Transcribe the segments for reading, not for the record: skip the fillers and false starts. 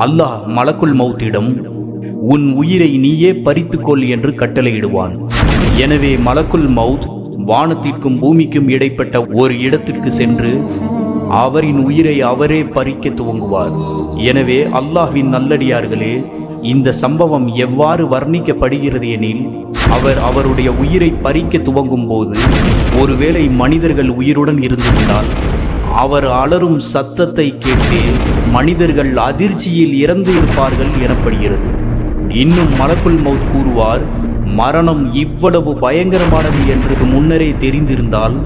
அல்லாஹ் மலக்குல் மௌத்திடம் உன் உயிரை நீயே பறித்துக்கொள் என்று கட்டளையிடுவான். எனவே மலக்குல் மௌத் வானத்திற்கும் பூமிக்கும் இடைப்பட்ட ஒரு இடத்திற்கு சென்று அவரின் உயிரை அவரே பறிக்க துவங்குவார். எனவே அல்லாஹ்வின் நல்லடியார்களே, இந்த சம்பவம் எவ்வாறு வர்ணிக்கப்படுகிறது எனில், அவருடைய உயிரை பறிக்க துவங்கும் போது ஒருவேளை மனிதர்கள் உயிருடன் இருந்திருந்தால் அவர் அலறும் சத்தத்தை கேட்டு மனிதர்கள் அதிர்ச்சியில் இறந்து இருப்பார்கள் எனப்படுகிறது. இன்னும் மலக்குல் மௌத் கூறுவார், மரணம் இவ்வளவு பயங்கரமானது என்று முன்னரே தெரிந்திருந்தால்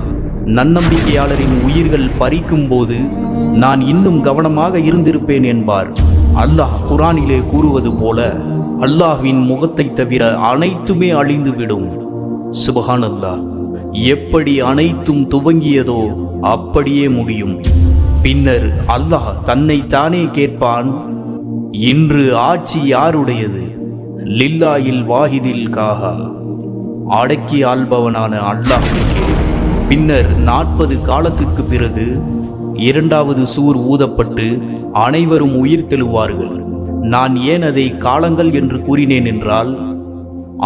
நன்னம்பிக்கையாளரின் உயிர்கள் பறிக்கும் போது நான் இன்னும் கவனமாக இருந்திருப்பேன் என்பார். அல்லாஹ் குர்ஆனிலே கூறுவது போல, அல்லாஹ்வின் முகத்தை தவிர அனைத்துமே அழிந்துவிடும். சுப்ஹானல்லாஹ். எப்படி அனைத்தும் துவங்கியதோ அப்படியே முடியும். பின்னர் அல்லாஹ் தன்னை தானே கேட்பான், இன்று ஆட்சி யாருடையது? லில்லாஹில் வாஹிதில் காஹா. அடக்கி ஆள்பவனான அல்லாஹ்வுக்கே. பின்னர் 40 காலத்திற்கு பிறகு இரண்டாவது சூர் ஊதப்பட்டு அனைவரும் உயிர் தெழுவார்கள். நான் ஏன் அதை காலங்கள் என்று கூறினேன் என்றால்,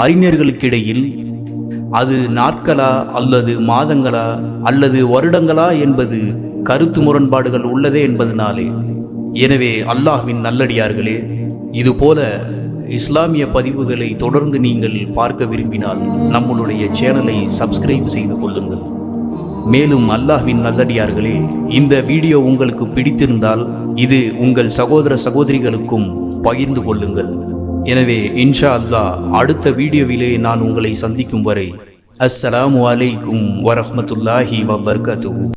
அறிஞர்களுக்கிடையில் அது நாட்களா அல்லது மாதங்களா அல்லது வருடங்களா என்பது கருத்து முரண்பாடுகள் உள்ளதே என்பதனாலே. எனவே அல்லாஹ்வின் நல்லடியார்களே, இதுபோல இஸ்லாமிய பதிவுகளை தொடர்ந்து நீங்கள் பார்க்க விரும்பினால் நம்மளுடைய சேனலை சப்ஸ்கிரைப் செய்து கொள்ளுங்கள். மேலும் அல்லாஹ்வின் நல்லடியார்களே, இந்த வீடியோ உங்களுக்கு பிடித்திருந்தால் இது உங்கள் சகோதர சகோதரிகளுக்கும் பகிர்ந்து கொள்ளுங்கள். எனவே இன்ஷா அல்லாஹ் அடுத்த வீடியோவிலே நான் உங்களை சந்திக்கும் வரை அஸ்ஸலாமு அலைக்கும் வரஹ்மத்துல்லாஹி வபரகாத்துஹு.